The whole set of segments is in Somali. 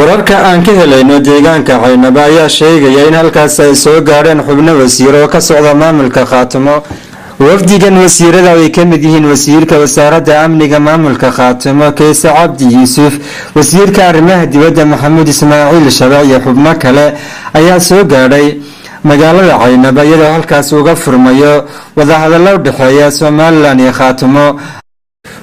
wararka aan ka helayno deegaanka Caynaba ayaa sheegaya in halkaas ay soo gaareen xubno wasiir oo ka socda maamulka Khaatimo. wafdigan wasiirada ay ka mid yihiin wasiirka wasaaradda amniga maamulka Khaatimo Kaise Cabdi Yuusuf, wasiirka arrimaha dibadda Maxamuud Ismaaciil Shabeec iyo xubno kale ayaa soo gaaray magaalada Caynaba iyadoo halkaas uga furmayo wadahadallo u dhexeeya Somaliland iyo Khaatimo.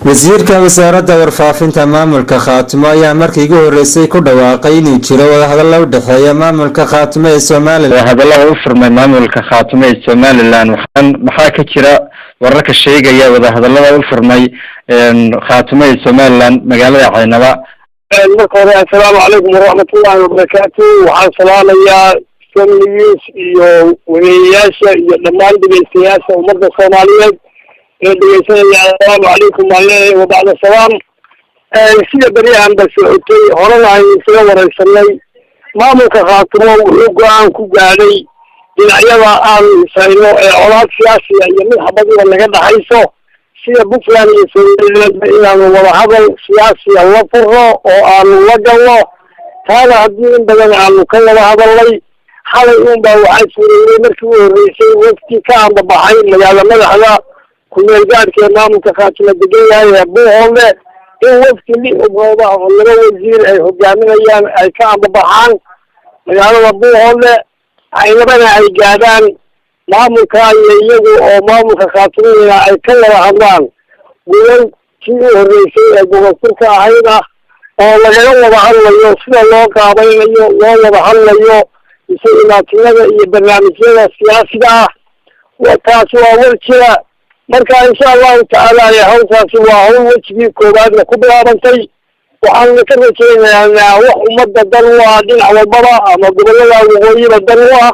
wasiirka wasaaradda warfaafinta maamulka Khaatimo ayaa markii ugu horeysay ku dhawaaqay inuu jiro wadahadallo u dhexeeya maamulka Khaatimo ee Somaliland. wadahadallada u furmay maamulka Khaatimo ee Somaliland maxaa ka jira wararka sheegaya wadahadallada u furmay Khaatimo ee Somaliland magaalada Caynaba. marka hore assalaamu calaykum waraxmatullaahi wabarakaatuh. waxaan salaamayaa Soomaaliyeed iyo wadayaasha iyo dhammaan dhageystayaasha ummadda Soomaaliyeed السلام عليكم وبعد السلام. سيدة بريئة عن بسعوتي هرنا عن سيدة ورسلي ما مكخاطمه وحقوان كوغالي إن عيبا آل ساينو عراق سياسي يمين حبضي ولا قد حيثو سيدة بفلان يسوي إلى وضحضر سياسي الله فرغو وآل وجوه هذا الدين بدل عن مكلم هذا اللي حالي يوم بوعيس مركوه الرئيسي وفتي كان ببحين مجال مدحنا كل الجار كمان متخاطب الدقيقة يا أبوه إن وقت اللي أبوه ولا وزير أي حجامين أيام أي كان ببحان قالوا أبوه أيضا أي جادان ما مكان يجوا أو ما متخاطبين أي كلا عمران وين شيء الرئيسي أبوه كركا هيدا ولا جلوا بحال يوصل الله كابين يو ولا بحال يو يصير ما تنجا يبرنامجنا السياسي وتاسوا أول شيء marka insha Allah ta'ala ya hawsaasi waa hawl wajigi koobaadna ku bilaabantay waxaan ka rajaynayaa wax ummadda dan waa dhinac walbaba ama gobolada waqooyiga dan waa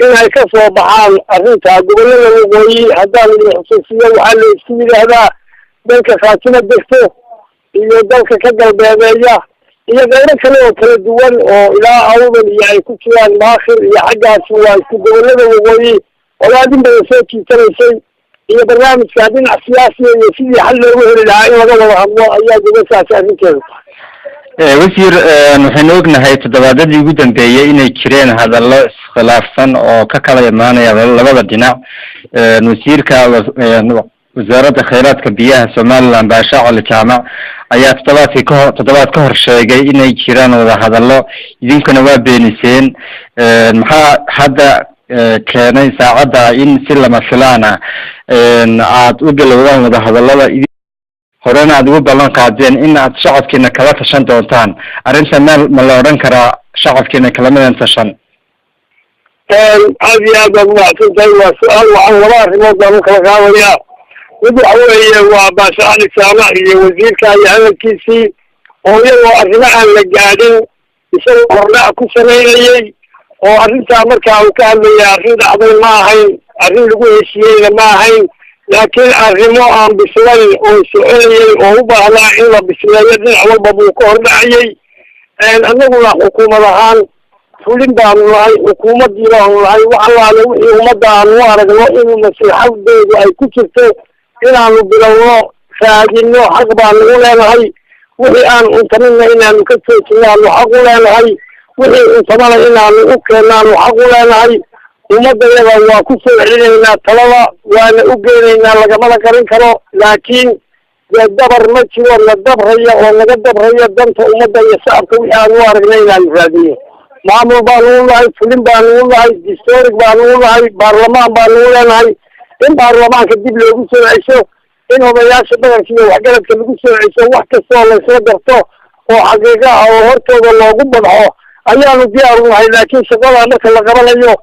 inay ka soo baxaan arrinta gobolada waqooyi haddaan xusuusiyo waxaa la isku yidhaahdaa dalka Khaatimo degto iyo dalka ka galbeedeeya iyo qaybo kale oo kala duwan oo ilaa awdal iyo ay ku jiraan maakhir iyo xaggaas waa isku gobolada waqooyi walaadin bay soo jiitanaysay iyo barnaamijka dhinac siyaasi iyo sidii xal loogu heli lahaa in laga wada hadlo ayaa gobashaasi arrinteeda. wasiir waxaynu ognahay toddobaadadii ugu dambeeyay inay jireen hadallo iskhilaafsan oo ka kala imaanaya labada dhinac. wasiirka wasaaradda kheyraadka biyaha Somaliland Baasha Cali Jaamac ayaa toddobaad ka hor sheegay inay jiraan wada hadallo idinkuna waa beeniseen. maxaa hadda keenay saacada in si lama filaan ah aad u bilowdaan wada hadallada horena aad ugu ballan qaadeen in aad shacabkiina kala tashan doontaan arrinta ma la odhan karaa shacabkiina kala midan tashan. aad iyo aad ugu mahadsantahay waa su-aal waxaan laba arrimood baan u kala qaadayaa. mid waxa weeye waa Baasha Cali Jaamac iyo wasiirka iyo hadalkiisii oo iyagoo arrimo aan la gaadhin isagoo hordhac ku sameynayay oo arrintaa markaa uu ka hadlaya arrin dhacday ma ahayn arrin lagu heshiiyeyna ma ahayn laakiin arrimo aan bislayn oo soconayay oo u baahnaa in la bisleeyo dhinac walba buu ka hordhacayay. annaguna xukuumad ahaan fulin baanu nahay xukuumaddii baanu nahay wax allaale wixii ummadda aanu u aragno inuu maslaxadeedu ay ku jirto inaanu bilowno raadino xaq baanu u leenahay wixii aan cuntamina inaanu ka joojino aanu xaq u leenahay wixii intamana inaanu u keenaanu xaq u leenahay ummadayada waa ku soo celinaynaa talada waana u geynaynaa lagamana garin karo laakiin dee dabar ma jiro na dabraya oo naga dabraya danta ummadda iyo shacabka wixii aanu u aragnay inaanu raadiyo. maamul baanu u nahay fulin baanu u nahay distorig baanu u nahay baarlamaan baanu u leenahay in baarlamaanka dib loogu soo cesho in odayaasha dhaqanka iyo waxgaradka lagu soo cesho wax kastoo laysla garto oo xaqiiqa ah oo hortooda loogu badxo ayaanu diyaar u nahay laakiin shaqada marka la qabanayo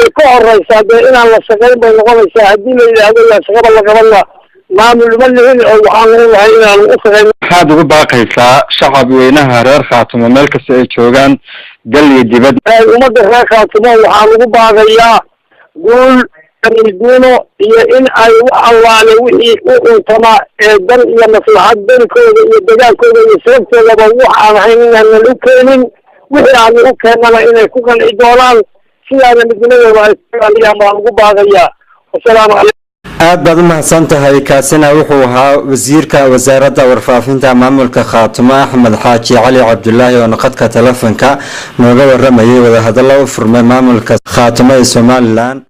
way ka horeysaa dee inaan la shaqayn bay noqonaysaa haddii la yidhaahdo yaa shaqada la qabanna maamul ma lihin oo waxaan u nahay inaanu u shaqayn. maxaad ugu baaqaysaa shacab weynaha reer Khaatimo meel kasta ay joogaan dal iyo dibad? ummadda reer Khaatimo waxaan ugu baaqayaa guul duuno iyo in ay wax allaale wixii u cuntama ee dan iyo maslaxad dankooda iyo dagaalkooda iyo sababtoodaba wax aan ahayn inaanan u keenin wixii aanu u keennana inay ku qanci doonaan sidaana midnimadooda ay ku ilaaliyaan baan ugu baaqayaa. wassalaamu calaykum. aad baad u mahadsantahay kaasina wuxuu ahaa wasiirka wasaaradda warfaafinta maamulka khaatumo Axmed Xaaji Cali Cabdullaahi oo khadka telefoonka nooga waramayay wada hadallo u furmay maamulka khaatumo ee Somaliland.